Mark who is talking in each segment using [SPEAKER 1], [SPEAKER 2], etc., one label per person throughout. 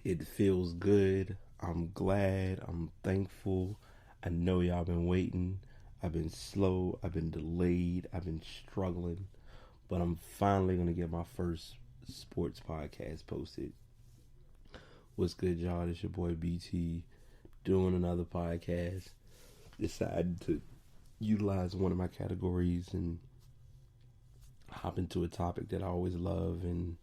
[SPEAKER 1] It feels good. I'm glad. I'm thankful. I know y'all been waiting. I've been slow. I've been delayed. I've been struggling. But I'm finally going to get my first sports podcast posted. What's good, y'all? It's your boy BT doing another podcast. Decided to utilize one of my categories and hop into a topic that I always love and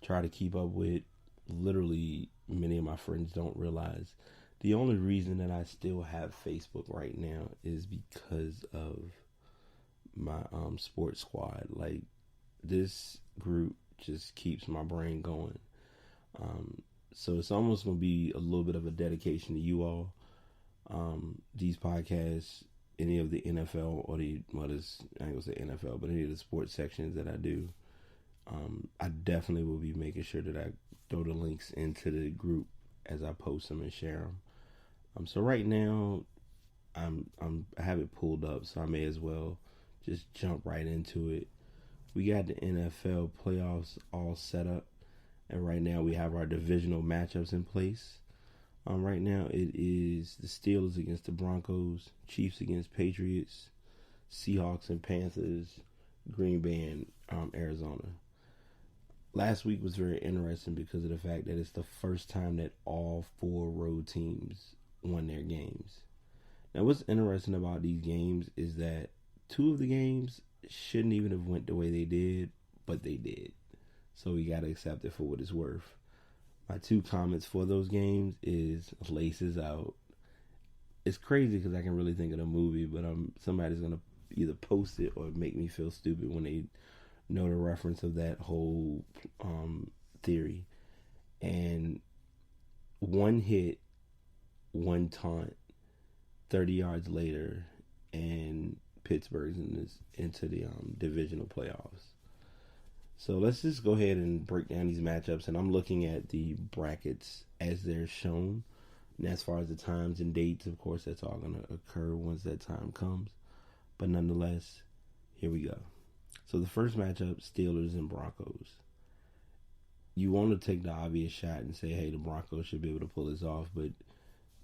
[SPEAKER 1] try to keep up with. Literally, many of my friends don't realize the only reason that I still have Facebook right now is because of my sports squad. Like, this group just keeps my brain going. So it's almost going to be a little bit of a dedication to you all. These podcasts, any of the NFL or I ain't gonna say NFL, but any of the sports sections that I do, I definitely will be making sure that I throw the links into the group as I post them and share them. So right now, I have it pulled up, so I may as well just jump right into it. We got the NFL playoffs all set up, and right now we have our divisional matchups in place. Right now it is the Steelers against the Broncos, Chiefs against Patriots, Seahawks and Panthers, Green Bay and Arizona. Last week was very interesting because of the fact that it's the first time that all four road teams won their games. Now, what's interesting about these games is that two of the games shouldn't even have went the way they did, but they did. So we got to accept it for what it's worth. My two comments for those games is laces out. It's crazy because I can really think of the movie, but somebody's going to either post it or make me feel stupid when they know the reference of that whole theory. And one hit, one taunt, 30 yards later, and Pittsburgh's into the divisional playoffs. So let's just go ahead and break down these matchups. And I'm looking at the brackets as they're shown. And as far as the times and dates, of course, that's all going to occur once that time comes. But nonetheless, here we go. So the first matchup, Steelers and Broncos. You want to take the obvious shot and say, hey, the Broncos should be able to pull this off. But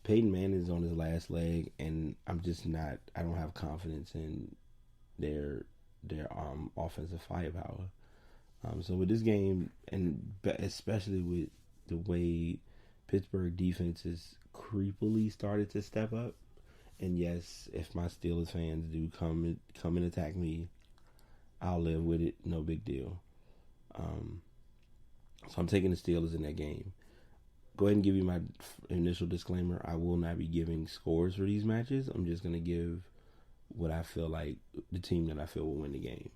[SPEAKER 1] Peyton Manning is on his last leg, and I don't have confidence in their offensive firepower. So with this game, and especially with the way Pittsburgh defense has creepily started to step up, and yes, if my Steelers fans do come and attack me, I'll live with it. No big deal. So I'm taking the Steelers in that game. Go ahead and give you my initial disclaimer. I will not be giving scores for these matches. I'm just going to give what I feel like the team that I feel will win the game.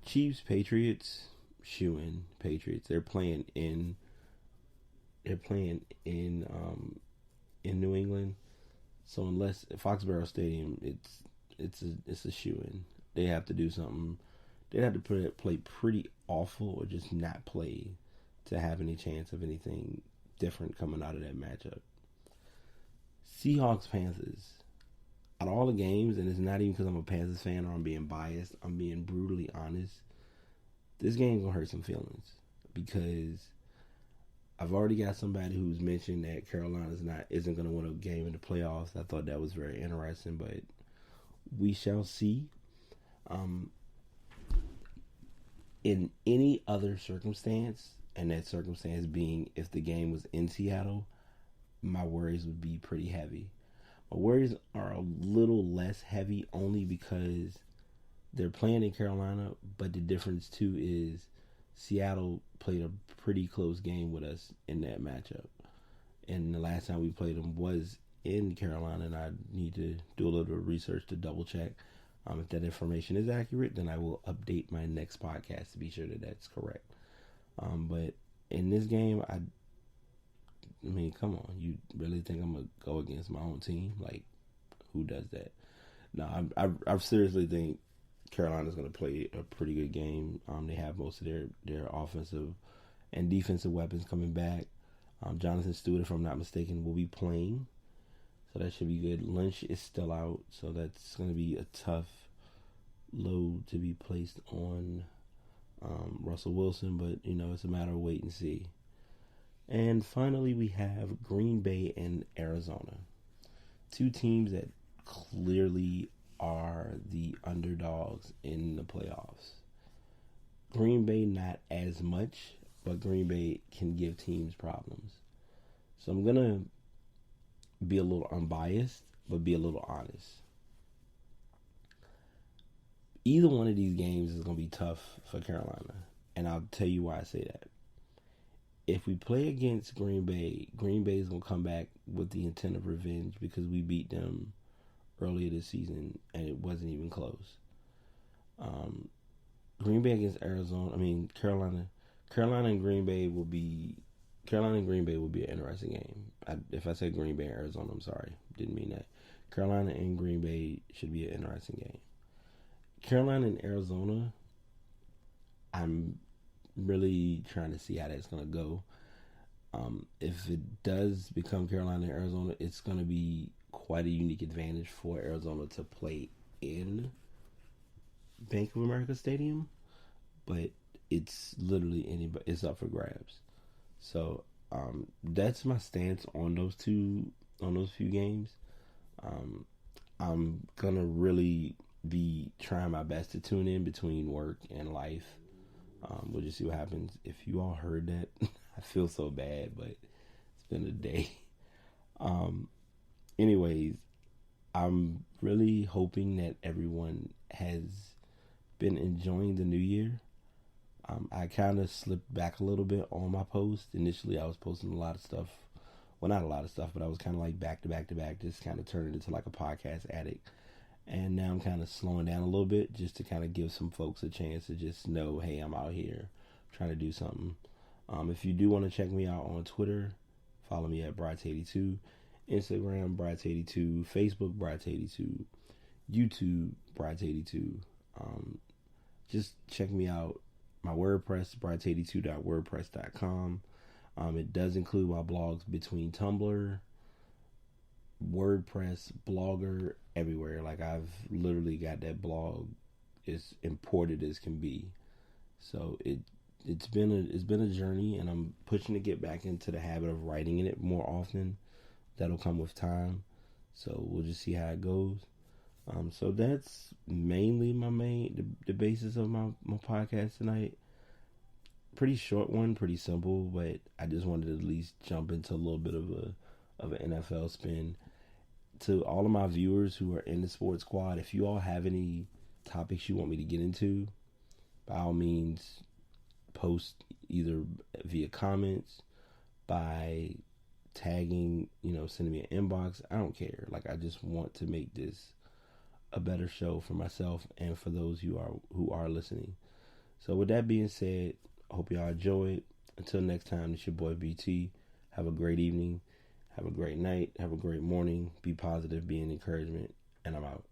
[SPEAKER 1] Chiefs, Patriots, shoe-in Patriots. They're playing in New England. So unless Foxborough Stadium, it's a shoe-in. They have to do something. They'd have to play pretty awful or just not play to have any chance of anything different coming out of that matchup. Seahawks, Panthers. Out of all the games, and it's not even because I'm a Panthers fan or I'm being biased, I'm being brutally honest, this game's going to hurt some feelings because I've already got somebody who's mentioned that Carolina isn't going to win a game in the playoffs. I thought that was very interesting, but we shall see. In any other circumstance, and that circumstance being if the game was in Seattle, my worries would be pretty heavy. My worries are a little less heavy only because they're playing in Carolina, but the difference too is Seattle played a pretty close game with us in that matchup. And the last time we played them was in Carolina, and I need to do a little bit of research to double check. If that information is accurate, then I will update my next podcast to be sure that that's correct. But in this game, I mean, come on. You really think I'm going to go against my own team? Like, who does that? No, I seriously think Carolina's going to play a pretty good game. They have most of their offensive and defensive weapons coming back. Jonathan Stewart, if I'm not mistaken, will be playing. So that should be good. Lynch is still out, so that's going to be a tough load to be placed on Russell Wilson. But, it's a matter of wait and see. And finally, we have Green Bay and Arizona. Two teams that clearly are the underdogs in the playoffs. Green Bay, not as much, but Green Bay can give teams problems. So I'm going to be a little unbiased, but be a little honest. Either one of these games is going to be tough for Carolina, and I'll tell you why I say that. If we play against Green Bay is going to come back with the intent of revenge because we beat them earlier this season and it wasn't even close. Green Bay against Carolina and Green Bay will be an interesting game. If I said Green Bay and Arizona, I'm sorry, didn't mean that. Carolina and Green Bay should be an interesting game. Carolina and Arizona, I'm really trying to see how that's going to go. If it does become Carolina and Arizona, it's going to be quite a unique advantage for Arizona to play in Bank of America Stadium, but it's literally it's up for grabs. So that's my stance on those few games. I'm gonna really be trying my best to tune in between work and life. We'll just see what happens. If you all heard that, I feel so bad, but it's been a day. Anyways, I'm really hoping that everyone has been enjoying the new year. I kind of slipped back a little bit on my post. Initially, I was posting a lot of stuff. Well, not a lot of stuff, but I was kind of like back to back to back, just kind of turning into like a podcast addict. And now I'm kind of slowing down a little bit just to kind of give some folks a chance to just know, hey, I'm out here trying to do something. If you do want to check me out on Twitter, follow me at Bright82, Instagram Bright82, Facebook Bright82, YouTube Bright82. Just check me out. My WordPress, bright82.wordpress.com. It does include my blogs between Tumblr, WordPress, Blogger, everywhere. Like I've literally got that blog as imported as can be. So it's been a journey, and I'm pushing to get back into the habit of writing in it more often. That'll come with time. So we'll just see how it goes. So that's mainly the basis of my podcast tonight. Pretty short one, pretty simple, but I just wanted to at least jump into a little bit of an NFL spin. To all of my viewers who are in the Sports Squad, if you all have any topics you want me to get into, by all means, post either via comments, by tagging, sending me an inbox. I don't care. Like, I just want to make this a better show for myself and for those who are listening. So with that being said, I hope y'all enjoy it. Until next time, it's your boy BT. Have a great evening. Have a great night. Have a great morning. Be positive. Be an encouragement. And I'm out.